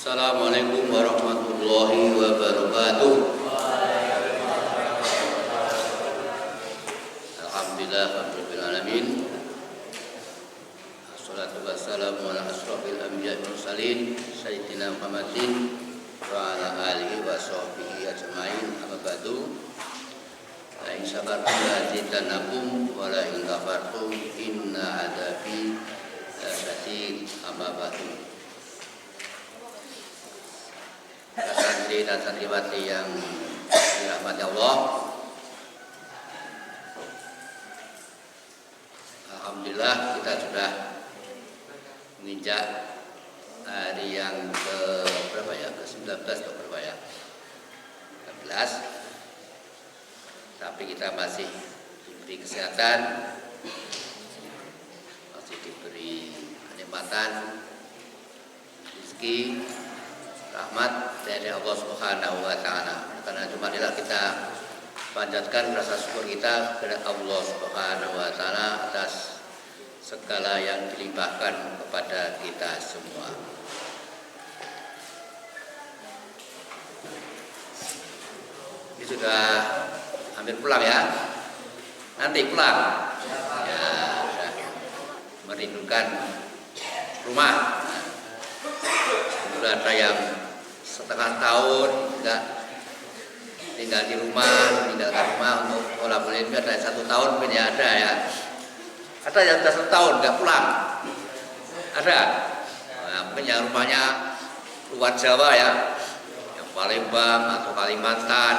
Assalamualaikum warahmatullahi wabarakatuh. Alhamdulillah rabbil alamin. Assalatu wassalamu ala asrofil anbiya'i wal mursalin sayyidina Muhammadin wa ala alihi wa sahbihi ajmain. Amma ba'du. La in syakartum la azidannakum wa la in kafartum inna adzabi lasyadid. Amma ba'du. Santri dan santriwati yang dirahmati Allah, alhamdulillah kita sudah menginjak hari yang ke berapa ya? Ke-19 atau berapa ya? 19. Tapi kita masih diberi kesehatan, masih diberi kenikmatan, rezeki, rahmat dari Allah Subhanahu wa taala. Karena cuma inilah kita panjatkan rasa syukur kita kepada Allah Subhanahu wa taala atas segala yang dilimpahkan kepada kita semua. Ini sudah hampir pulang ya. Nanti pulang. Ya, sudah merindukan rumah. Sudah ada yang setengah tahun nggak tinggal di rumah, meninggalkan rumah untuk pola ini ada 1 tahun mungkin ya, ada ya. Ada yang sudah 1 tahun nggak pulang, ada. Nah, mungkin yang rumahnya luar Jawa ya, yang Palembang atau Kalimantan,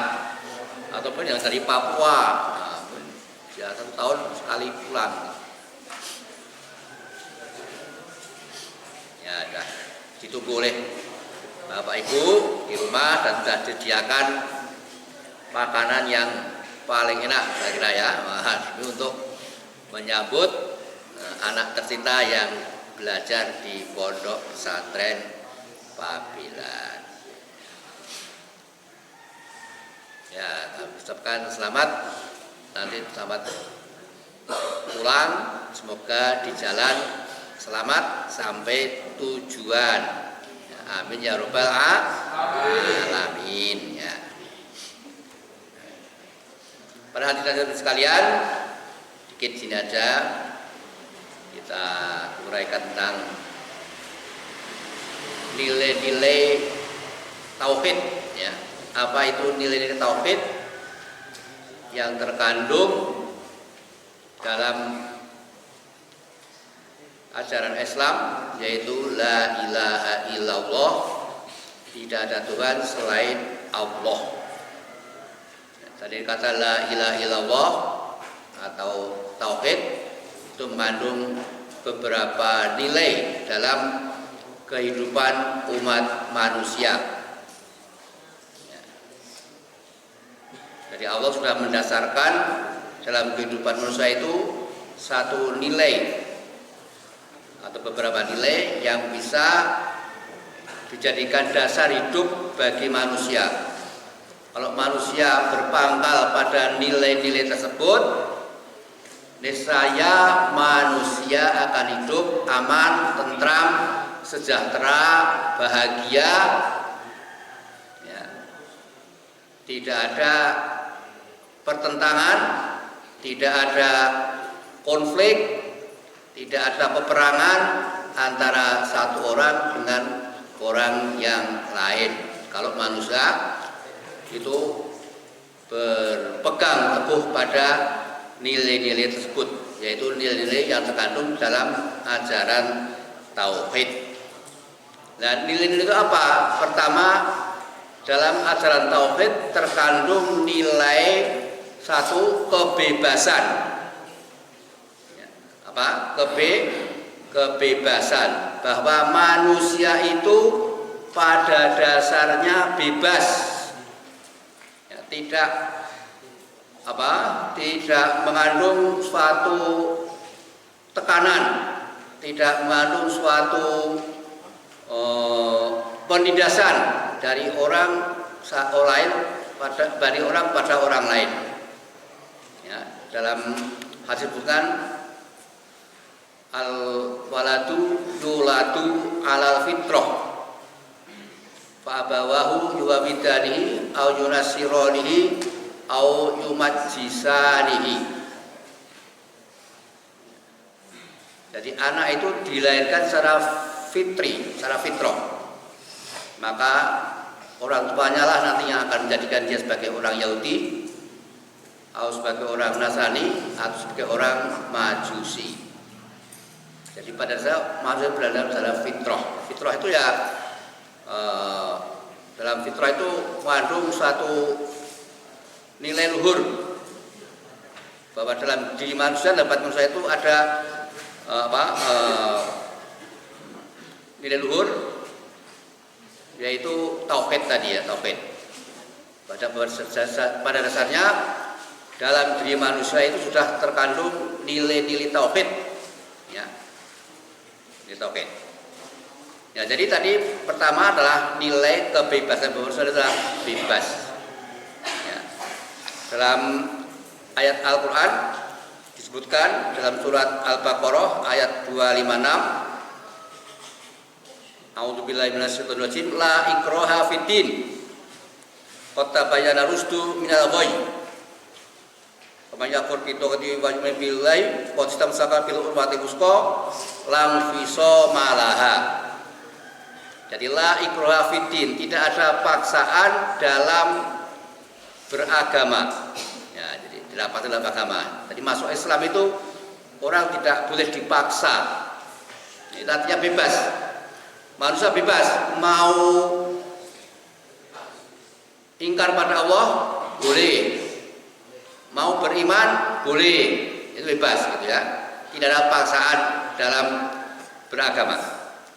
ataupun yang dari Papua, nah, ya 1 tahun sekali pulang. Ya ada, ditunggu oleh Bapak Ibu di rumah dan sudah disediakan makanan yang paling enak saya kira ya. Ini untuk menyambut anak tercinta yang belajar di Pondok Pesantren Pabilan. Ya, kami ucapkan selamat, nanti selamat pulang, semoga di jalan selamat sampai tujuan. Amin ya rabbal alamin ya. Para hadirin sekalian, dikit sini aja kita uraikan tentang nilai-nilai tauhid ya. Apa itu nilai-nilai tauhid yang terkandung dalam ajaran Islam, yaitu la ilaha illallah, tidak ada Tuhan selain Allah. Tadi kata la ilaha illallah atau tauhid itu mengandung beberapa nilai dalam kehidupan umat manusia. Jadi Allah sudah mendasarkan dalam kehidupan manusia itu satu nilai atau beberapa nilai yang bisa dijadikan dasar hidup bagi manusia. Kalau manusia berpangkal pada nilai-nilai tersebut, niscaya manusia akan hidup aman, tentram, sejahtera, bahagia ya. Tidak ada pertentangan, tidak ada konflik, tidak ada peperangan antara satu orang dengan orang yang lain. Kalau manusia itu berpegang teguh pada nilai-nilai tersebut, yaitu nilai-nilai yang terkandung dalam ajaran tauhid. Dan nilai-nilai itu apa? Pertama, dalam ajaran tauhid terkandung nilai satu kebebasan. Kebebasan, bahwa manusia itu pada dasarnya bebas ya, tidak mengandung suatu tekanan, tidak mengandung suatu penindasan dari orang lain pada orang lain ya. Dalam hadis bukan al waladu yuladu alal fitrah, fa abawahu yuwamidanihi au yunasironihi au yumajjisanihi. Jadi anak itu dilahirkan secara fitri, secara fitrah. Maka orang tuanya lah nantinya akan menjadikan dia sebagai orang Yahudi, atau sebagai orang Nasrani, atau sebagai orang Majusi. Jadi pada dasarnya manusia berada dalam fitrah. Fitrah itu ya dalam fitrah itu mengandung suatu nilai luhur, bahwa dalam diri manusia, dalam manusia itu ada nilai luhur, yaitu tauhid tadi ya, tauhid. Pada dasarnya dalam diri manusia itu sudah terkandung nilai-nilai tauhid, ya, nilai tauhid. Ya, jadi tadi pertama adalah nilai kebebasan, manusia adalah bebas. Ya. Dalam ayat Al-Quran disebutkan dalam surat Al-Baqarah ayat 256, A'udzubillahi minasyaitonir rajim, la ikraha fiddin. Qad tabayyana rusdu minal ghayy. Faman yakfur bi tawhidi wa yu'min billahi qad istamsaka bil urwatil wuthqa lam fisama laha. Jadi la ikraha fiddin, tidak ada paksaan dalam beragama. Ya, jadi tidak paksa dalam agama. Jadi masuk Islam itu orang tidak boleh dipaksa. Itu artinya bebas. Manusia bebas, mau ingkar pada Allah boleh, mau beriman boleh, itu bebas gitu ya. Tidak ada paksaan dalam beragama.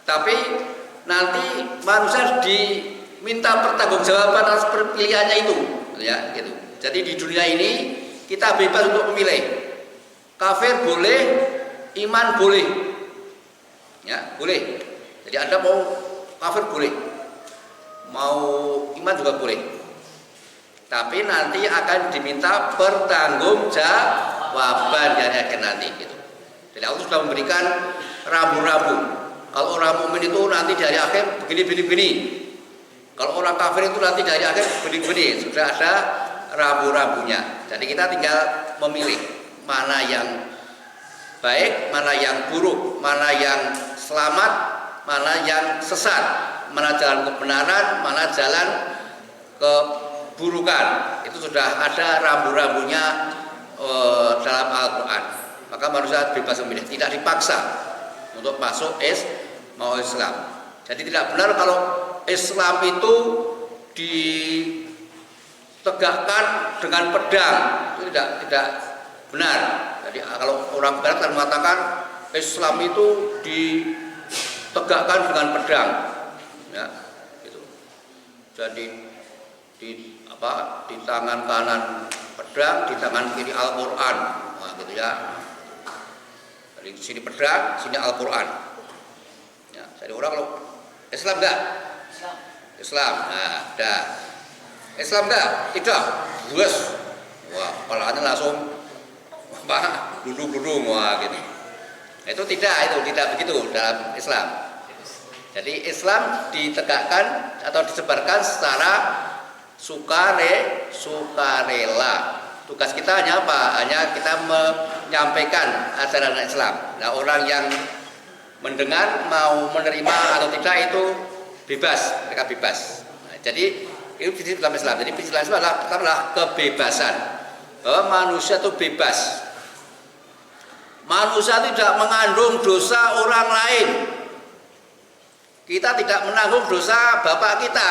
Tapi nanti manusia diminta pertanggungjawaban atas pilihannya itu, ya gitu. Jadi di dunia ini kita bebas untuk memilih. Kafir boleh, iman boleh, ya boleh. Jadi Anda mau kafir boleh, mau iman juga boleh. Tapi nanti akan diminta pertanggungjawaban dari akhir nanti gitu. Jadi Allah sudah memberikan rambu-rambu. Kalau orang mukmin itu nanti dari akhir begini. Kalau orang kafir itu nanti dari akhir begini. Sudah ada rambu-rambunya. Jadi kita tinggal memilih mana yang baik, mana yang buruk, mana yang selamat, mana yang sesat, mana jalan kebenaran, mana jalan keburukan. Itu sudah ada rambu-rambunya dalam Al-Quran. Maka manusia bebas memilih, tidak dipaksa untuk masuk mau Islam. Jadi tidak benar kalau Islam itu ditegakkan dengan pedang, itu tidak benar. Jadi kalau orang barat kan mengatakan Islam itu ditegakkan dengan pedang, ya, gitu. Jadi di tangan kanan pedang, di tangan kiri Al-Quran, nah, gitu ya. Jadi di sini pedang, sini Al-Quran. Ya, jadi orang kalau Islam enggak? Islam, nah, dah. Islam enggak? Tidak. Luas. Wah, kepalanya langsung duduk-duduk, wah gitu. Itu tidak begitu dalam Islam. Jadi Islam ditegakkan atau disebarkan secara sukarela. Tugas kita hanya apa? Hanya kita menyampaikan ajaran Islam. Nah, orang yang mendengar mau menerima atau tidak itu bebas, mereka bebas. Nah, jadi itu prinsip dalam Islam. Jadi prinsip Islam adalah kebebasan. Bahwa manusia itu bebas. Manusia tidak mengandung dosa orang lain. Kita tidak menanggung dosa bapak kita.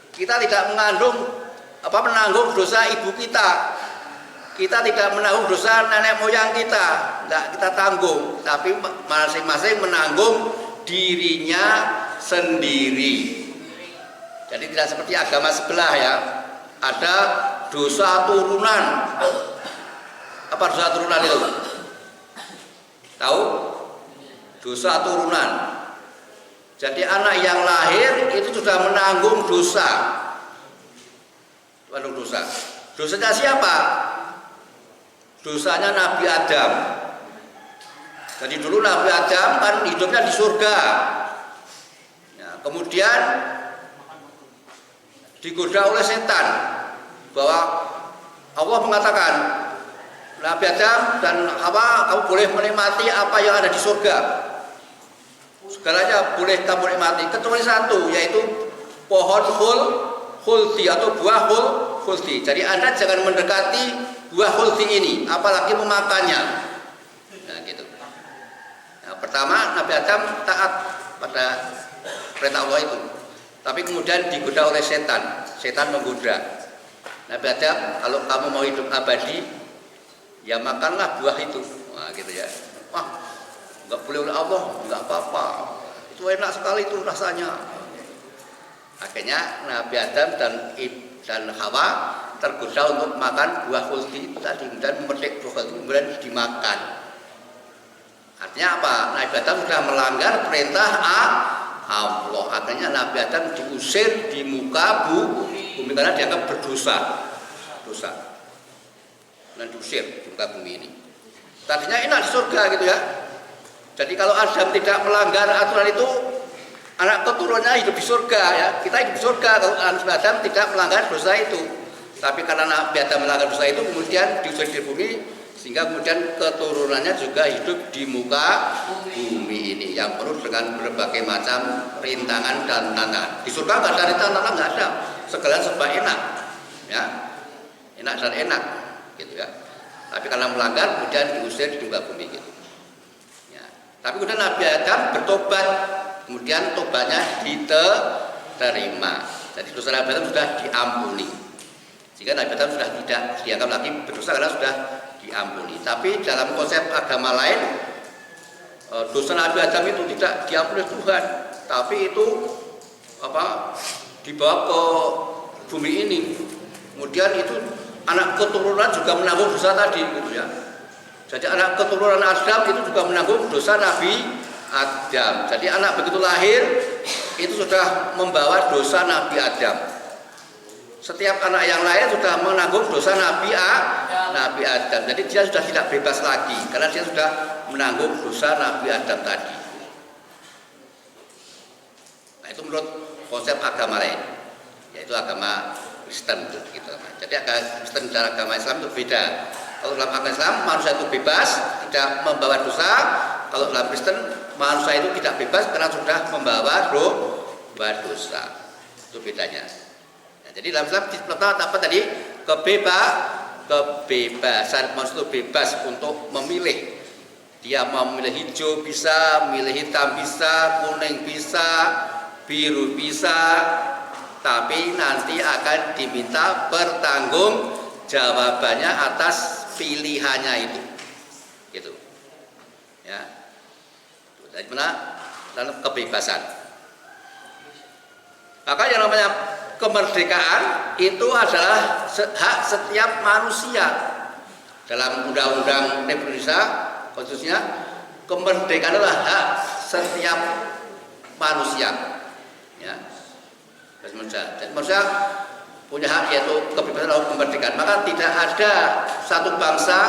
Kita tidak menanggung dosa ibu kita. Kita tidak menanggung dosa nenek moyang kita. Enggak kita tanggung, tapi masing-masing menanggung dirinya sendiri. Jadi tidak seperti agama sebelah ya. Ada dosa turunan. Apa dosa turunan itu? Tahu? Dosa turunan. Jadi anak yang lahir itu sudah menanggung dosa. Menanggung dosa. Dosanya siapa? Dosanya Nabi Adam. Jadi dulu Nabi Adam kan hidupnya di surga. Ya, kemudian digoda oleh setan bahwa Allah mengatakan, Nabi Adam dan Hawa, kamu boleh menikmati apa yang ada di surga. Segalanya boleh kamu nikmati kecuali satu, yaitu pohon khuldi atau buah khuldi. Jadi Anda jangan mendekati buah khuldi ini, apalagi memakannya. Nah, gitu. Nah, pertama Nabi Adam taat pada perintah Allah itu. Tapi kemudian digoda oleh setan. Setan menggoda. Nabi Adam, kalau kamu mau hidup abadi, ya makanlah buah itu. Wah, gitu ya. Wah, enggak boleh oleh Allah, enggak apa-apa. Itu enak sekali itu rasanya. Akhirnya Nabi Adam dan Hawa tergoda untuk makan buah khuldi tadi, dan memetik buah khuldi kemudian dimakan. Artinya apa? Nabi Adam sudah melanggar perintah Allah. Akhirnya Nabi Adam diusir di muka bumi karena dianggap berdosa. Dan diusir di muka bumi ini. Tadinya enak di surga gitu ya. Jadi kalau Adam tidak melanggar aturan itu, anak keturunannya hidup di surga ya. Kita hidup di surga kalau Adam tidak melanggar dosa itu. Tapi karena Nabi Adam melanggar dosa itu, kemudian diusir di bumi, sehingga kemudian keturunannya juga hidup di muka bumi ini yang penuh dengan berbagai macam rintangan dan tantangan. Di surga nggak ada rintangan, nggak ada, segala serba enak, ya, enak dan enak, gitu ya. Tapi karena melanggar, kemudian diusir di muka bumi, gitu. Ya. Tapi kemudian Nabi Adam bertobat, kemudian tobatnya diterima. Jadi dosa Nabi Adam sudah diampuni, sehingga Nabi Adam sudah tidak dianggap lagi berdosa karena sudah diampuni. Tapi dalam konsep agama lain, dosa Nabi Adam itu tidak diampuni Tuhan, tapi itu dibawa ke bumi ini. Kemudian itu anak keturunan juga menanggung dosa tadi, gitu ya. Jadi anak keturunan Adam itu juga menanggung dosa Nabi Adam. Jadi anak begitu lahir itu sudah membawa dosa Nabi Adam. Setiap anak yang lain sudah menanggung dosa Nabi Adam. Jadi dia sudah tidak bebas lagi karena dia sudah menanggung dosa Nabi Adam tadi. Nah, itu menurut konsep agama lain, yaitu agama Kristen gitu. Jadi agama Kristen dan agama Islam itu beda. Kalau dalam agama Islam manusia itu bebas, tidak membawa dosa. Kalau dalam Kristen manusia itu tidak bebas karena sudah membawa dosa. Itu bedanya. Jadi dalam Islam apa tadi? Kebebasan, maksud itu bebas untuk memilih. Dia mau memilih hijau bisa, memilih hitam bisa, kuning bisa, biru bisa, tapi nanti akan diminta pertanggung jawabannya atas pilihannya itu. Gitu. Ya. Jadi mana? Dalam kebebasan. Maka yang namanya kemerdekaan itu adalah hak setiap manusia. Dalam Undang-Undang Indonesia, konstitusinya, kemerdekaan adalah hak setiap manusia. Ya. Jadi manusia punya hak, yaitu kebebasan atau kemerdekaan. Maka tidak ada satu bangsa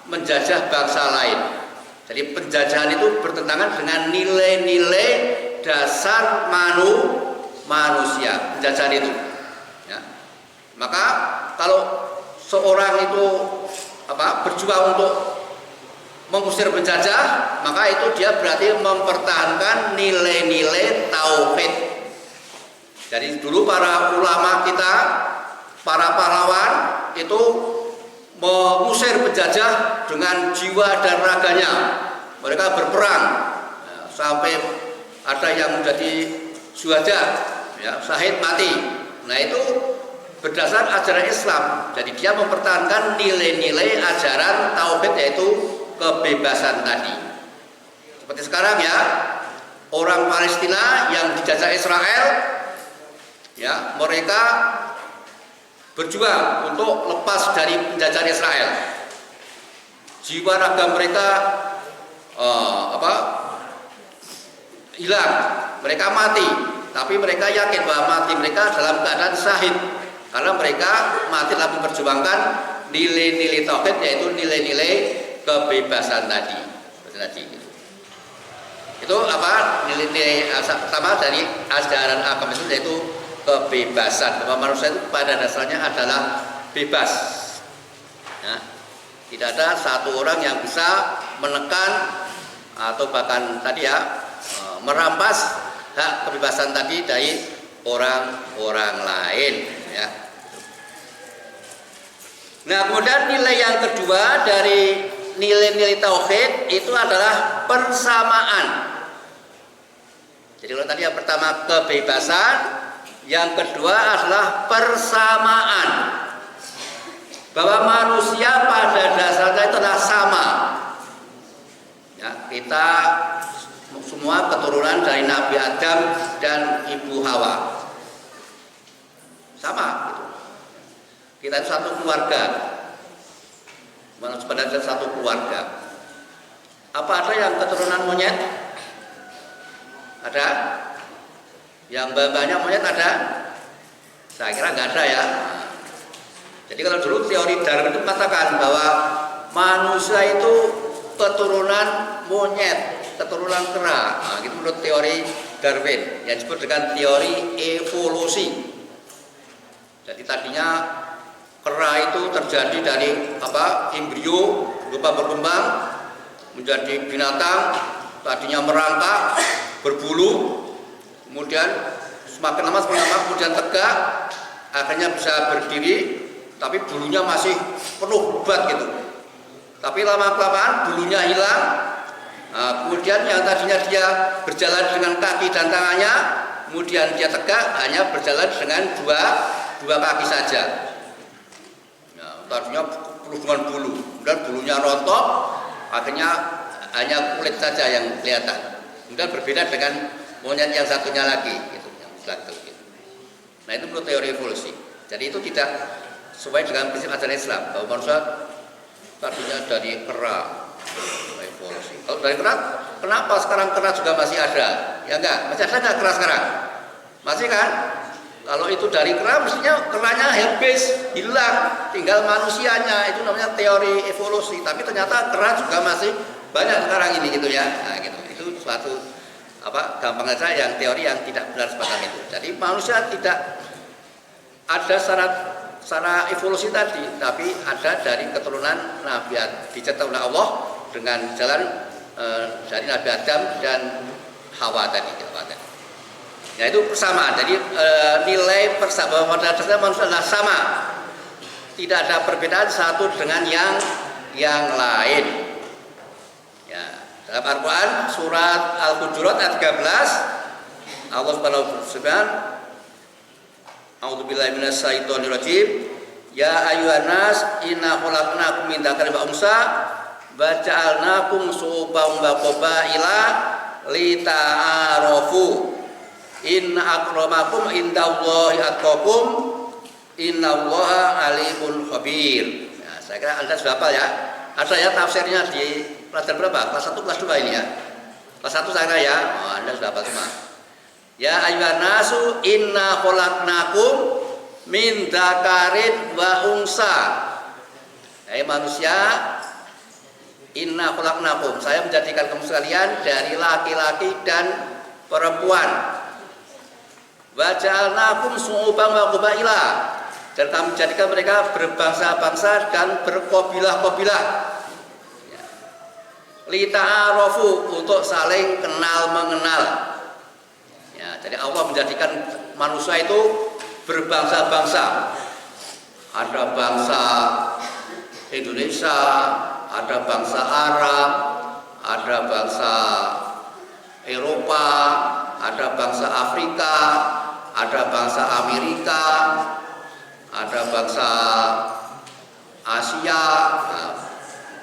menjajah bangsa lain. Jadi penjajahan itu bertentangan dengan nilai-nilai dasar manusia, penjajahan itu, ya. Maka kalau seorang itu berjuang untuk mengusir penjajah, maka itu dia berarti mempertahankan nilai-nilai tauhid. Jadi dulu para ulama kita, para pahlawan itu mengusir penjajah dengan jiwa dan raganya. Mereka berperang, ya, sampai ada yang menjadi syuhada, ya, syahid mati. Nah, itu berdasar ajaran Islam. Jadi dia mempertahankan nilai-nilai ajaran tauhid, yaitu kebebasan tadi. Seperti sekarang ya, orang Palestina yang dijajah Israel, ya, mereka berjuang untuk lepas dari penjajahan Israel. Jiwa raga mereka hilang, mereka mati, tapi mereka yakin bahwa mati mereka dalam keadaan syahid, karena mereka mati dalam memperjuangkan nilai-nilai tauhid, yaitu nilai-nilai kebebasan tadi. Itu nilai-nilai pertama dari ajaran agama Islam, yaitu kebebasan, bahwa manusia itu pada dasarnya adalah bebas. Ya. Tidak ada satu orang yang bisa menekan atau bahkan tadi ya merampas hak kebebasan tadi dari orang-orang lain. Ya. Nah, kemudian nilai yang kedua dari nilai-nilai tauhid itu adalah persamaan. Jadi kalau tadi yang pertama kebebasan, yang kedua adalah persamaan. Bahwa manusia pada dasarnya itu adalah sama. Ya, kita semua keturunan dari Nabi Adam dan Ibu Hawa. Sama gitu. Kita itu satu keluarga. Manusia pada dasarnya satu keluarga. Apa ada yang keturunan monyet? Ada? Yang banyak monyet ada? Saya kira nggak ada ya. Jadi kalau dulu teori Darwin itu mengatakan bahwa manusia itu keturunan monyet, keturunan kera. Nah, itu menurut teori Darwin yang disebut dengan teori evolusi. Jadi tadinya kera itu terjadi dari embrio berupa berkembang menjadi binatang, tadinya merangkak, berbulu, kemudian semakin lama kemudian tegak, akhirnya bisa berdiri, tapi bulunya masih penuh bebat gitu. Tapi lama-kelamaan bulunya hilang. Nah, kemudian yang tadinya dia berjalan dengan kaki dan tangannya, kemudian dia tegak hanya berjalan dengan dua kaki saja. Nah, tadinya penuh dengan bulu, kemudian bulunya rontok, akhirnya hanya kulit saja yang kelihatan. Kemudian berbeda dengan monyet yang satunya lagi, gitu, yang belakang. Gitu. Nah, itu menurut teori evolusi. Jadi itu tidak sesuai dengan prinsip ajaran Islam bahwa manusia tadinya dari kera, evolusi. Kalau dari kera, kenapa sekarang kera juga masih ada? Ya enggak, masih ada nggak kera sekarang? Masih kan? Kalau itu dari kera, mestinya keranya habis, hilang, tinggal manusianya. Itu namanya teori evolusi. Tapi ternyata kera juga masih banyak sekarang ini, gitu ya. Nah, gitu. Itu suatu gampang saja yang teori yang tidak benar semacam itu. Jadi manusia tidak ada secara evolusi tadi, tapi ada dari keturunan Nabi dicetak oleh Allah dengan jalan dari Nabi Adam dan Hawa tadi. Ya, itu persamaan. Jadi nilai persamaan pada dasarnya manusia adalah sama. Tidak ada perbedaan satu dengan yang lain. Ya, dalam Al-Qur'an surat Al-Hujurat ayat 13 Allah Subhanahu wa taala A'udzubillahi minasyaitonirrajim. Ya ayyuhan nas inna khalaqnakum min dzakarin wa unsa wa ja'alnakum syu'uban wa qabaila lita'arafu. Inna akramakum indallahi atqakum innallaha alimun khabir. Nah, saya kira Anda sudah hafal ya. Ada ya tafsirnya di pelajaran berapa? Kelas 1, kelas 2 ini ya. Kelas 1 saya kira ya. Oh, Anda sudah hafal semua. Ya ayyuhan nasu inna khalaqnakum min dzakarin wa unsa. Hai manusia, inna khalaqnakum, saya menjadikan kamu sekalian dari laki-laki dan perempuan. Wa ja'alnakum syu'uban wa qabaila, dan kami jadikan mereka berbangsa-bangsa dan berkabilah-kabilah. Ya. Lita'arafu, untuk saling kenal mengenal. Ya, jadi Allah menjadikan manusia itu berbangsa-bangsa. Ada bangsa Indonesia, ada bangsa Arab, ada bangsa Eropa, ada bangsa Afrika, ada bangsa Amerika, ada bangsa Asia,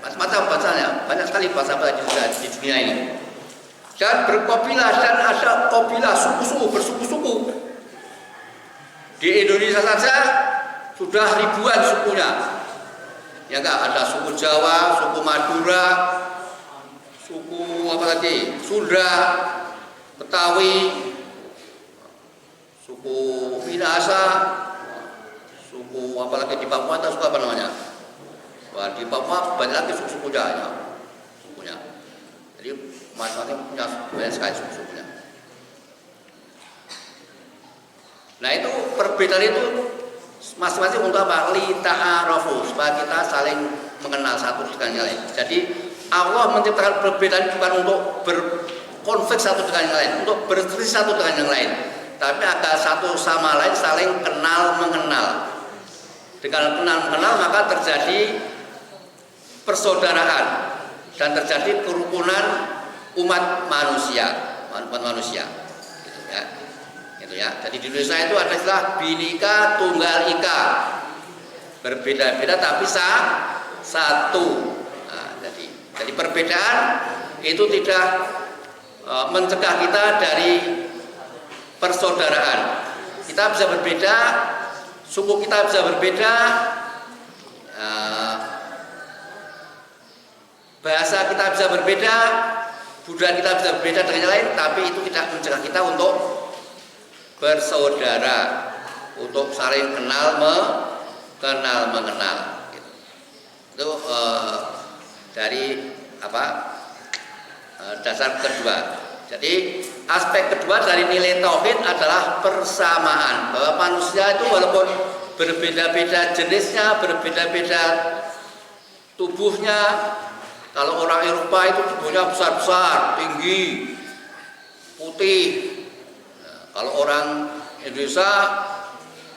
macam-macam bahasanya, banyak sekali bahasa-bahasa di dunia ini. Dan berkabilah, dan ada kabilah, suku-suku, bersuku-suku. Di Indonesia saja sudah ribuan sukunya. Ya enggak, ada suku Jawa, suku Madura, suku apa lagi? Sunda, Betawi, suku Minahasa, suku apa lagi di Papua, atau suku apa namanya? Wah, di Papua banyak lagi suku-sukunya ya. Sukunya. Jadi masing-masing punya banyak sekali suku-sukunya. Nah itu perbedaan itu masing-masing untuk apa? Li ta'arafu, supaya kita saling mengenal satu dengan yang lain. Jadi Allah menciptakan perbedaan bukan untuk berkonflik satu dengan yang lain, untuk berselisih satu dengan yang lain, tapi agar satu sama lain saling kenal mengenal. Dengan kenal mengenal maka terjadi persaudaraan dan terjadi kerukunan umat manusia, gitu ya. Gitu ya. Jadi di Indonesia itu ada istilah Bhinneka Tunggal Ika, berbeda-beda tapi satu. Nah, jadi perbedaan itu tidak mencegah kita dari persaudaraan. Kita bisa berbeda, suku kita bisa berbeda, bahasa kita bisa berbeda, budaya kita bisa berbeda dengan yang lain, tapi itu tidak mencegah kita untuk bersaudara, untuk saling kenal mengenal. Gitu. Itu dari dasar kedua. Jadi aspek kedua dari nilai tauhid adalah persamaan, bahwa manusia itu walaupun berbeda-beda jenisnya, berbeda-beda tubuhnya. Kalau orang Eropa itu tubuhnya besar-besar, tinggi, putih. Nah, kalau orang Indonesia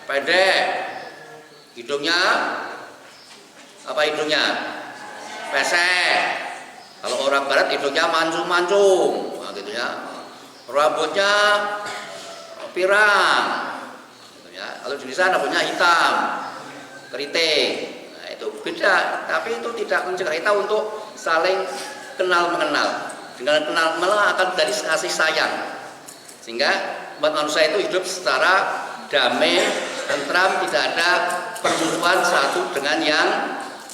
pendek, hidungnya pesek. Kalau orang Barat hidungnya mancung-mancung, nah, gitu ya. Rambutnya pirang, gitu ya. Kalau di Indonesia rambutnya hitam, keriting. Nah, itu beda, tapi itu tidak mencegah kita untuk saling kenal mengenal. Dengan kenal mengenal akan dari kasih sayang, sehingga umat manusia itu hidup secara damai, tentram, tidak ada permusuhan satu dengan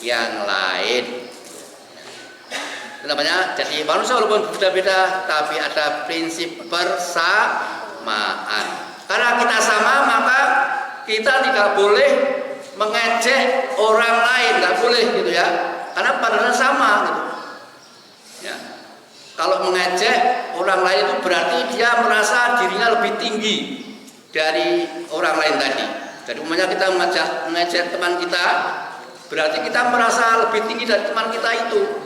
yang lain. Itu namanya, jadi manusia walaupun berbeda-beda tapi ada prinsip persamaan. Karena kita sama maka kita tidak boleh mengejek orang lain, nggak boleh gitu ya. Karena padahal sama gitu. Ya. Kalau mengejek orang lain itu berarti dia merasa dirinya lebih tinggi dari orang lain tadi. Jadi umpamanya kita mengejek teman kita, berarti kita merasa lebih tinggi dari teman kita itu.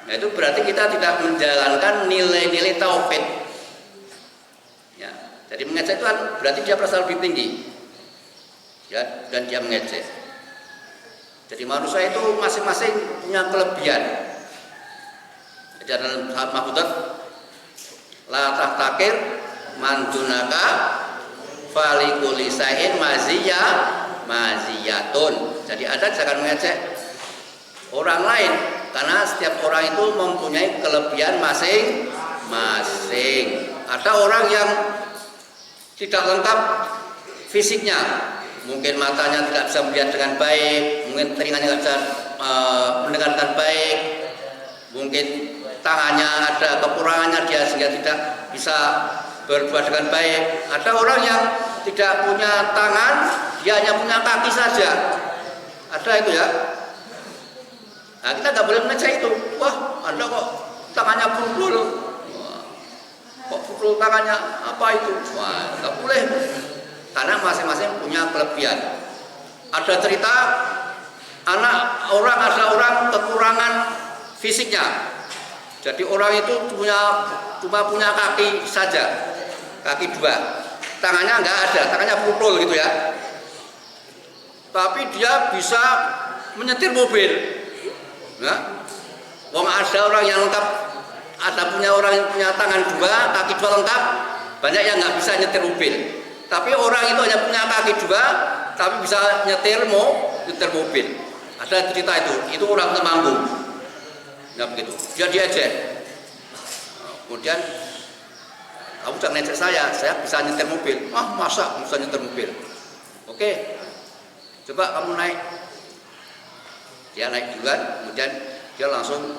Nah, itu berarti kita tidak menjalankan nilai-nilai tauhid. Ya. Jadi mengejek itu kan berarti dia merasa lebih tinggi. Ya, dan dia mengejek. Jadi manusia itu masing-masing punya kelebihan. Jadi dalam Mahfudzat, la tahtakir mandunaka falikuli sain maziyatun. Jadi ada jangan mengejek orang lain, karena setiap orang itu mempunyai kelebihan masing-masing. Ada orang yang tidak lengkap fisiknya, mungkin matanya tidak bisa melihat dengan baik, mungkin telinganya tidak bisa mendengarkan baik, mungkin tangannya ada kekurangannya dia sehingga tidak bisa berbuat dengan baik. Ada orang yang tidak punya tangan, dia hanya punya kaki saja. Ada itu ya. Nah, kita nggak boleh mengejek itu. Wah, Anda kok tangannya pukul? Kok pukul tangannya? Apa itu? Wah, nggak boleh. Karena masing-masing punya kelebihan. Ada cerita ada orang kekurangan fisiknya. Jadi orang itu cuma punya kaki saja, kaki dua, tangannya nggak ada, tangannya pukul gitu ya. Tapi dia bisa menyetir mobil. Nah, ada orang yang lengkap, ada orang yang punya tangan dua, kaki dua lengkap, banyak yang nggak bisa nyetir mobil. Tapi orang itu hanya punya kaki dua, tapi bisa nyetir mobil. Ada cerita itu orang Temanggung. Nah begitu, dia diejek. Kemudian, kamu jangan ngejek saya bisa nyetir mobil. Ah, masa bisa nyetir mobil? Oke, coba kamu naik. Dia naik duluan, kemudian dia langsung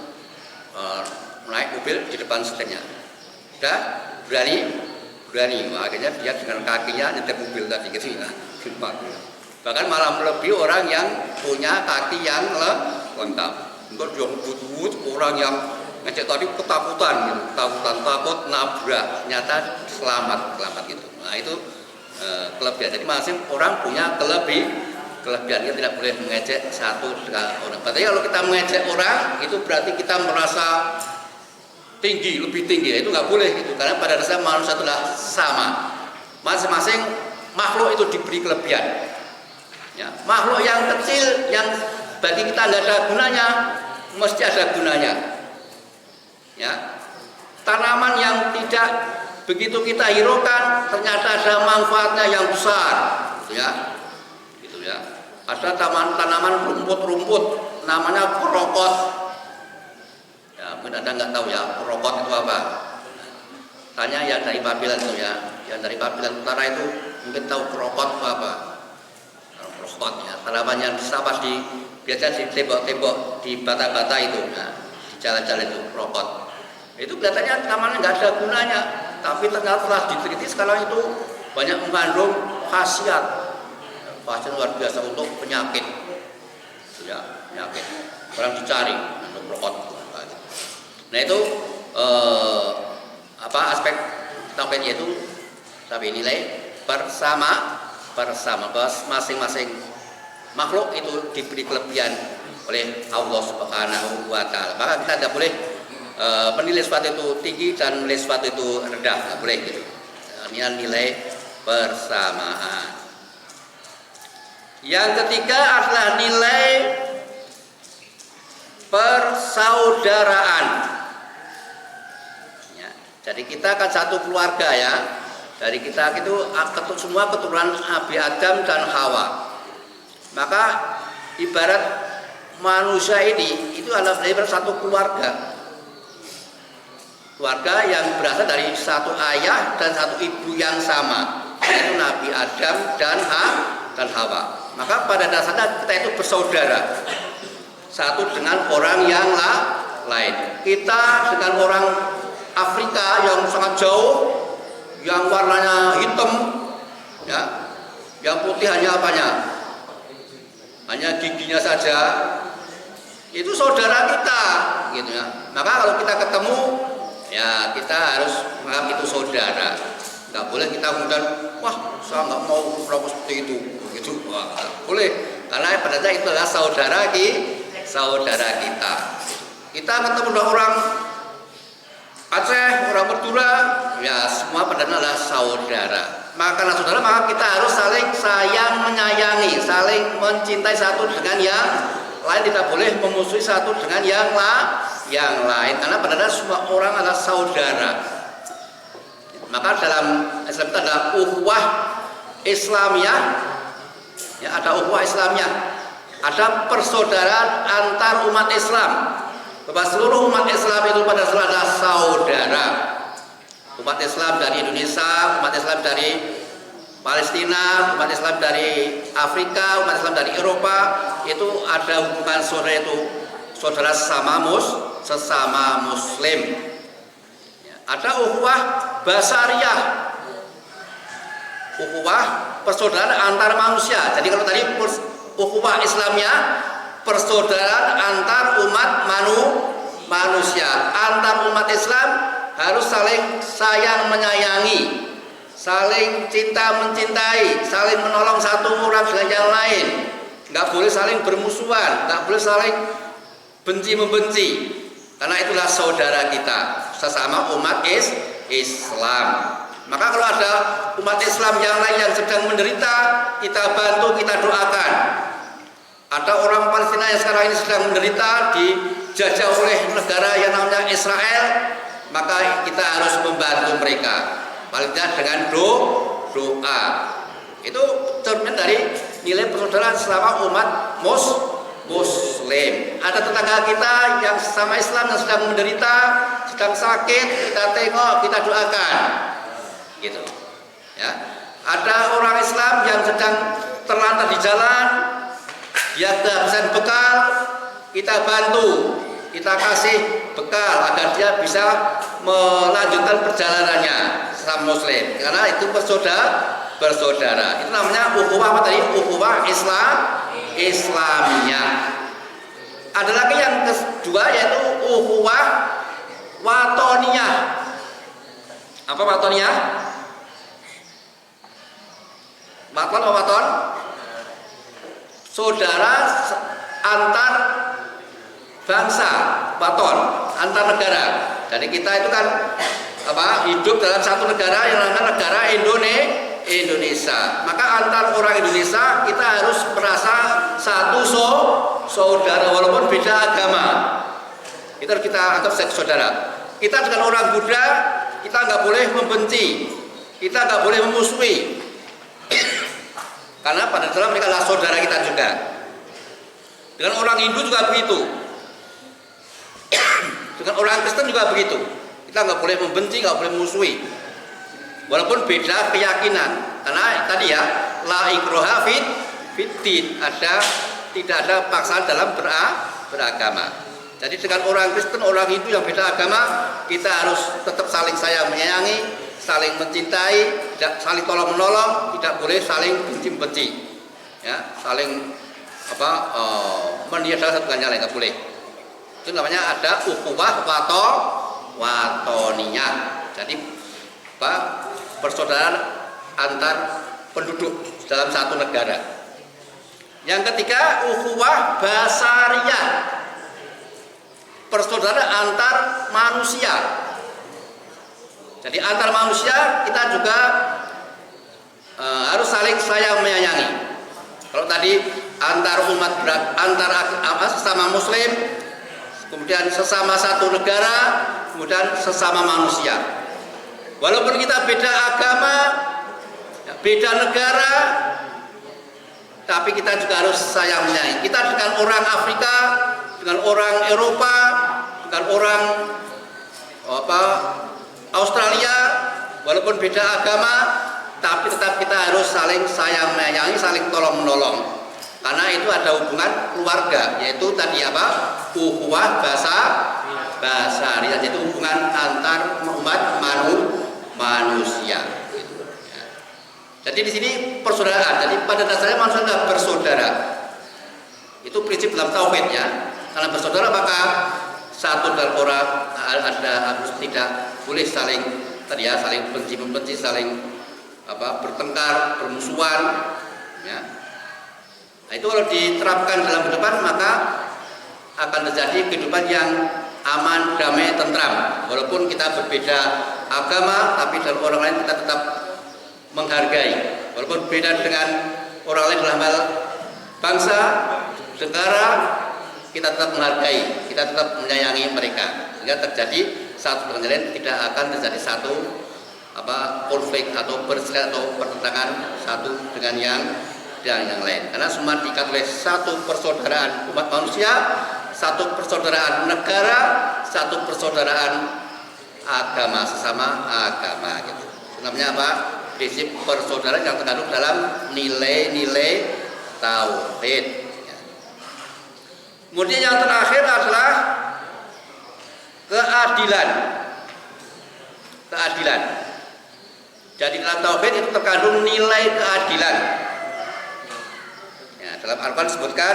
naik mobil di depan setirnya. Udah berani. Akhirnya dia dengan kakinya nyetir mobil tadi gitu ya. Bahkan malah melebihi orang yang punya kaki yang lengkap. Enggak dia ngebut orang yang ngecek tadi ketakutan takut nabrak, ternyata selamat gitu. Nah itu kelebihan. Jadi masing orang punya kelebihan. Kita tidak boleh mengejek satu dengan orang. Berarti kalau kita mengejek orang itu berarti kita merasa tinggi, lebih tinggi. Itu nggak boleh gitu. Karena pada dasarnya manusia adalah sama. Masing-masing makhluk itu diberi kelebihan. Ya, makhluk yang kecil yang bagi kita nggak ada gunanya, mesti ada gunanya. Ya, tanaman yang tidak begitu kita hiraukan ternyata ada manfaatnya yang besar, gitu ya. Ada tanaman rumput-rumput namanya krokot. Ya, mungkin Anda nggak tahu ya krokot itu apa. Tanya yang dari Babilan itu ya, yang dari Babilan Utara itu mungkin tahu krokot itu apa. Krokot ya, tanaman yang disapas biasa di tembok-tembok di bata-bata itu, nah, di jalan-jalan itu krokot. Itu kelihatannya tanamannya nggak ada gunanya, tapi ternyata setelah diteliti sekarang itu banyak mengandung khasiat luar biasa untuk penyakit, ya, penyakit. Orang dicari untuk krokot. Nah itu aspek tauhid itu tapi nilai bersama bahwa masing-masing makhluk itu diberi kelebihan oleh Allah Subhanahu wa taala. Maka kita tidak boleh menilai sesuatu itu tinggi dan menilai sesuatu itu rendah, tidak boleh gitu. Ini nilai persamaan. Yang ketiga adalah nilai persaudaraan. Ya, jadi kita kan satu keluarga ya. Dari kita itu semua keturunan Nabi Adam dan Hawa. Maka ibarat manusia ini itu adalah dari satu keluarga. Keluarga yang berasal dari satu ayah dan satu ibu yang sama, yaitu Nabi Adam dan Hawa. Maka pada dasarnya kita itu bersaudara satu dengan orang yang lain. Kita dengan orang Afrika yang sangat jauh, yang warnanya hitam, ya, yang putih hanya apanya? Hanya giginya saja. Itu saudara kita, gitu ya. Maka kalau kita ketemu, ya kita harus menganggap itu saudara. Nggak boleh kita kemudian, wah saya nggak mau berlaku seperti itu, gitu. Wah, boleh, karena pada dasarnya itu adalah saudara kita. Kita ketemu dengan orang Aceh, orang Madura, ya semua pada dasarnya adalah saudara. Maka karena saudara, maka kita harus saling sayang menyayangi, saling mencintai satu dengan yang lain. Tidak boleh memusuhi satu dengan yang lain, karena pada dasarnya semua orang adalah saudara. Maka dalam Islam itu ada ukhuwah Islamiyah, ya, ada ukhuwah Islamiyah, ada persaudaraan antar umat Islam. Bahwa seluruh umat Islam itu pada dasarnya adalah saudara. Umat Islam dari Indonesia, umat Islam dari Palestina, umat Islam dari Afrika, umat Islam dari Eropa, itu ada hubungan saudara, itu saudara sesama Muslim. Ya, ada ukhuwah basariyah, ukhuwah persaudaraan antar manusia. Jadi kalau tadi ukhuwah Islamnya, persaudaraan antar umat manusia, antar umat Islam harus saling sayang menyayangi, saling cinta mencintai, saling menolong satu orang dengan yang lain. Nggak boleh saling bermusuhan, nggak boleh saling benci membenci, karena itulah saudara kita sesama umat Islam. Maka kalau ada umat Islam yang lain yang sedang menderita, kita bantu, kita doakan. Ada orang Palestina yang sekarang ini sedang menderita, dijajah oleh negara yang namanya Israel, maka kita harus membantu mereka, paling tidak dengan doa. Itu cermin dari nilai persaudaraan selama umat Muslim. Ada tetangga kita yang sama Islam yang sedang menderita, sedang sakit, kita tengok, kita doakan, gitu. Ya. Ada orang Islam yang sedang terlantar di jalan, dia kehabisan bekal, kita bantu, kita kasih bekal agar dia bisa melanjutkan perjalanannya sama Muslim, karena itu bersaudara. Itu namanya ukhuwah apa tadi? Ukhuwah Islamiyah. Ada lagi yang kedua, yaitu ukhuwah watoniyah. Apa watoniyah? Waton apa waton? Saudara antar bangsa, waton, antar negara. Jadi kita itu kan hidup dalam satu negara yang namanya negara Indonesia. Maka antar orang Indonesia kita harus merasa satu saudara walaupun beda agama. Itu harus kita anggap sebagai saudara. Kita dengan orang Buddha kita nggak boleh membenci, kita nggak boleh memusuhi. Karena pada dalam mereka adalah saudara kita juga. Dengan orang Hindu juga begitu. Dengan orang Kristen juga begitu. Kita nggak boleh membenci, nggak boleh memusuhi. Walaupun beda keyakinan. Karena tadi ya, la ikraha fiddin, tidak ada paksaan dalam beragama. Jadi dengan orang Kristen, orang Hindu yang beda agama, kita harus tetap saling sayang menyayangi, saling mencintai, tidak saling tolong menolong, tidak boleh saling benci-benci, ya, saling meniadakan satu dengan yang lain, nggak boleh. Itu namanya ada ukhuwah watoniyah. Jadi persaudaraan antar penduduk dalam satu negara. Yang ketiga ukhuwah basariyah, persaudaraan antar manusia. Jadi antar manusia kita juga harus saling sayang menyayangi. Kalau tadi antar umat antar sesama muslim, kemudian sesama satu negara, kemudian sesama manusia. Walaupun kita beda agama, beda negara, tapi kita juga harus sayang menyayangi. Kita dengan orang Afrika, dengan orang Eropa, dengan orang Australia, walaupun beda agama, tapi tetap kita harus saling sayang menyayangi, saling tolong menolong. Karena itu ada hubungan keluarga, yaitu tadi ukhuwah basariyah, yaitu hubungan antar umat manusia. Gitu, ya. Jadi di sini persaudaraan. Jadi pada dasarnya manusia adalah bersaudara. Itu prinsip dalam tauhid ya. Karena bersaudara maka satu dan orang harus tidak boleh saling saling benci membenci, saling bertengkar, bermusuhan, ya. Nah, itu kalau diterapkan dalam kehidupan maka akan terjadi kehidupan yang aman, damai, tentram. Walaupun kita berbeda agama, tapi dalam orang lain kita tetap menghargai. Walaupun beda dengan orang lain dalam hal bangsa, negara, kita tetap menghargai, kita tetap menyayangi mereka. Sehingga terjadi satu dengan lain, tidak akan terjadi satu konflik atau perselisihan atau pertentangan satu dengan yang lain. Karena semua diikat oleh satu persaudaraan umat manusia, satu persaudaraan negara, satu persaudaraan agama, sesama agama gitu. Itu namanya prinsip persaudaraan yang terkandung dalam nilai-nilai tauhid. Kemudian yang terakhir adalah keadilan. Jadi dalam tauhid itu terkandung nilai keadilan. Ya, dalam Al-Quran disebutkan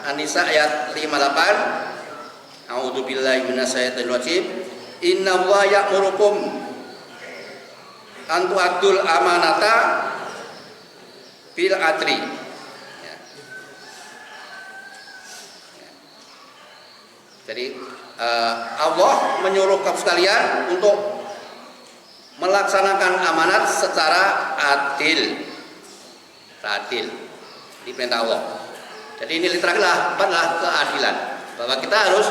An-Nisa ayat 58. A'udzubillahi minasyaitonir rajim. Innallaha ya'murukum an tu'addul amanata bil adli. Jadi Allah menyuruh kamu sekalian untuk melaksanakan amanat secara adil. Ini perintah Allah. Jadi nilai terakhir adalah keadilan. Bahwa kita harus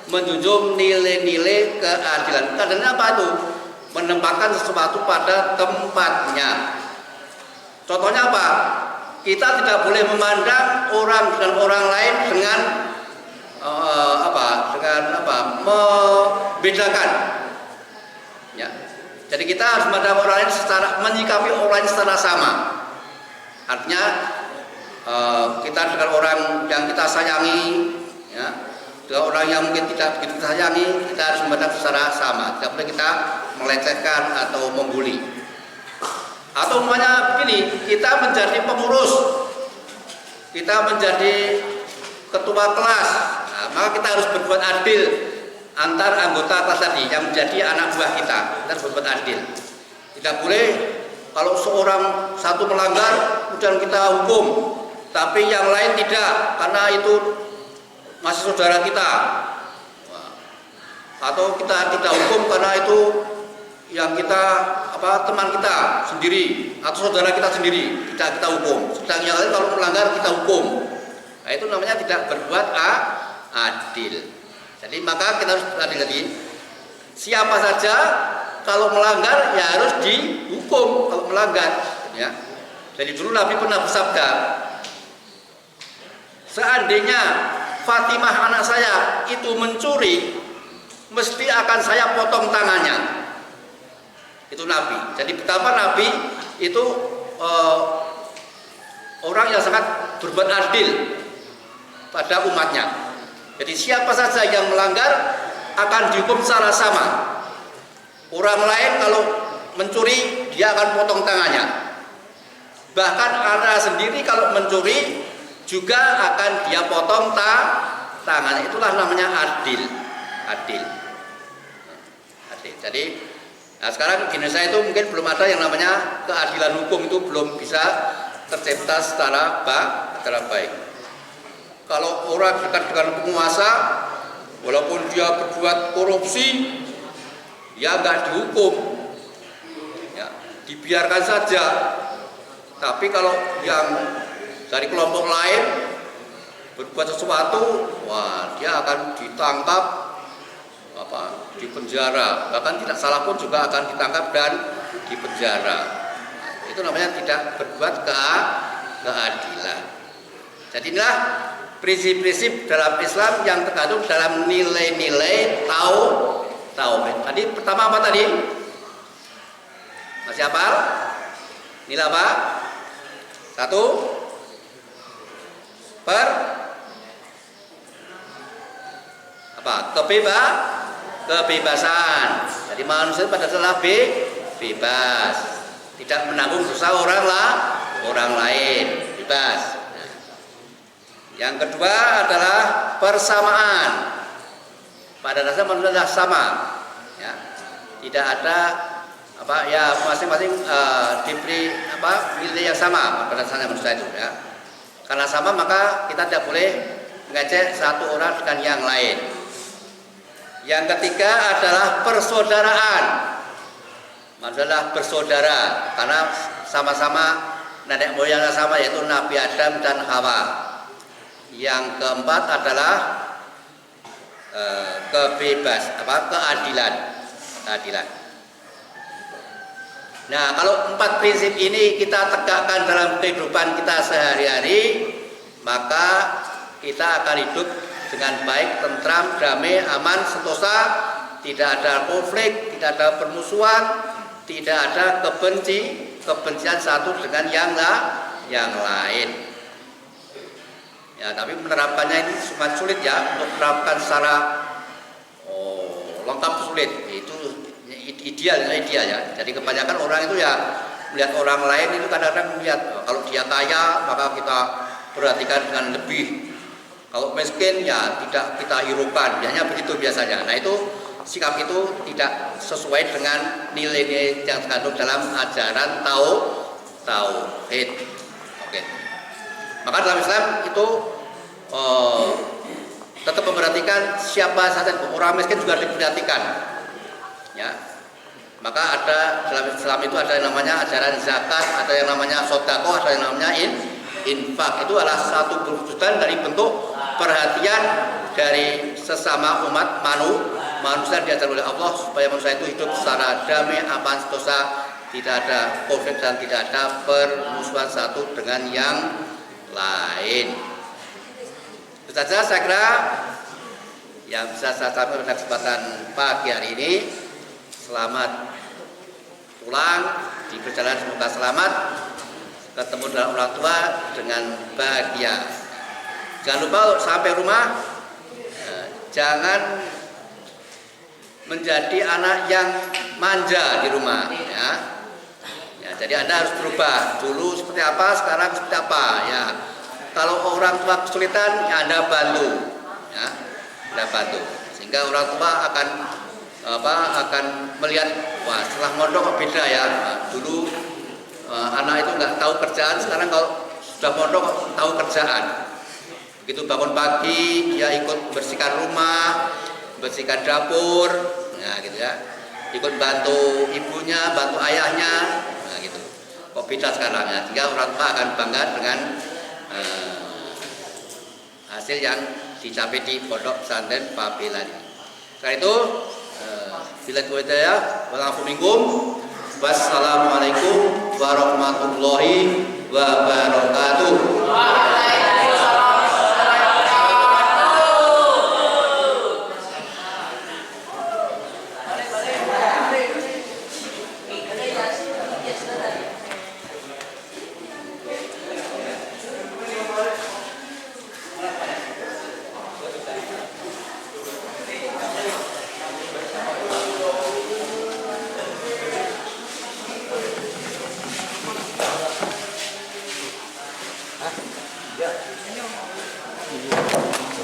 menjunjung nilai-nilai keadilan. Keadilan apa itu? Menempatkan sesuatu pada tempatnya. Contohnya apa? Kita tidak boleh memandang orang dengan orang lain dengan membedakan. Ya. Jadi kita harus memandang orang lain menyikapi orang lain secara sama. Artinya kita dengan orang yang kita sayangi, ya, dengan orang yang mungkin tidak begitu kita sayangi, kita harus memandang secara sama. Tidak boleh kita melecehkan atau membuli. Atau umpamanya begini, kita menjadi pengurus, kita menjadi ketua kelas, nah, maka kita harus berbuat adil antar anggota kelas tadi yang menjadi anak buah kita harus berbuat adil. Tidak boleh kalau seorang satu melanggar kemudian kita hukum, tapi yang lain tidak karena itu masih saudara kita, atau kita tidak hukum karena itu yang kita teman kita sendiri atau saudara kita sendiri, tidak kita hukum. Sedang yang lain kalau melanggar kita hukum. Nah, itu namanya tidak berbuat adil. Jadi maka kita harus adil lagi. Siapa saja kalau melanggar ya harus dihukum kalau melanggar. Ya. Jadi dulu Nabi pernah bersabda, seandainya Fatimah anak saya itu mencuri, mesti akan saya potong tangannya. Itu Nabi. Jadi betapa Nabi itu orang yang sangat berbuat adil pada umatnya. Jadi siapa saja yang melanggar akan dihukum secara sama. Orang lain kalau mencuri dia akan potong tangannya. Bahkan anak sendiri kalau mencuri juga akan dia potong tangannya. Itulah namanya adil. Adil. Jadi sekarang di Indonesia itu mungkin belum ada yang namanya keadilan hukum, itu belum bisa tercipta secara baik. Kalau orang dekat dengan penguasa, walaupun dia berbuat korupsi, ya nggak dihukum, ya, dibiarkan saja. Tapi kalau yang dari kelompok lain berbuat sesuatu, wah dia akan ditangkap, di penjara, bahkan tidak salah pun juga akan ditangkap dan dipenjara. Itu namanya tidak berbuat keadilan. Jadi inilah prinsip-prinsip dalam Islam yang terkandung dalam nilai-nilai tauhid. Tadi pertama apa tadi? Masih hafal? Nilai apa? 1 kebebasan. Jadi manusia pada dasarnya bebas, tidak menanggung dosa orang lain, bebas. Nah, yang kedua adalah persamaan. Pada dasarnya manusia adalah sama, ya. Tidak ada masing-masing diberi nilai yang sama pada dasarnya manusia itu, ya. Karena sama maka kita tidak boleh mengejek satu orang dengan yang lain. Yang ketiga adalah persaudaraan. Maksudnya bersaudara karena sama-sama nenek moyangnya sama, yaitu Nabi Adam dan Hawa. Yang keempat adalah keadilan. Nah, kalau 4 prinsip ini kita tegakkan dalam kehidupan kita sehari-hari, maka kita akan hidup dengan baik, tentram, damai, aman, sentosa, tidak ada konflik, tidak ada permusuhan, tidak ada kebencian satu dengan yang lain. Ya, tapi menerapkannya ini sangat sulit ya, untuk menerapkan secara lengkap sulit. Itu ideal ya. Jadi kebanyakan orang itu ya melihat orang lain itu kadang-kadang melihat kalau dia kaya maka kita perhatikan dengan lebih. Kalau miskin ya tidak kita hiraukan, biasanya begitu biasanya. Nah itu sikap itu tidak sesuai dengan nilai-nilai yang terkandung dalam ajaran tauhid. Oke. Maka dalam Islam itu tetap memperhatikan siapa saja, orang miskin juga diperhatikan. Ya. Maka ada dalam Islam itu ada yang namanya ajaran zakat, ada yang namanya sedekah, ada yang namanya infak. Itu adalah satu perwujudan dari bentuk perhatian dari sesama umat manusia diajar oleh Allah supaya manusia itu hidup secara damai, aman, sentosa, tidak ada konflik dan tidak ada permusuhan satu dengan yang lain. Itu saja saya kira yang bisa saya sampaikan pada kesempatan pagi hari ini. Selamat pulang, di perjalanan semoga selamat, ketemu dengan orang tua dengan bahagia. Jangan lupa sampai rumah jangan menjadi anak yang manja di rumah, ya. Jadi Anda harus berubah. Dulu seperti apa, sekarang seperti apa, ya. Kalau orang tua kesulitan, ya Anda bantu, ya. Anda bantu. Sehingga orang tua akan melihat, wah setelah mondok beda ya. Dulu anak itu nggak tahu kerjaan, sekarang kalau sudah pondok tahu kerjaan. Begitu bangun pagi dia ikut bersihkan rumah, bersihkan dapur, nah gitu ya. Ikut bantu ibunya, bantu ayahnya, nah gitu. Kok beda sekarang ya? Sehingga orang tua akan bangga dengan hasil yang dicapai di pondok pesantren Pabelan. Karena itu, bila ya, wassalamualaikum warahmatullahi wabarakatuh.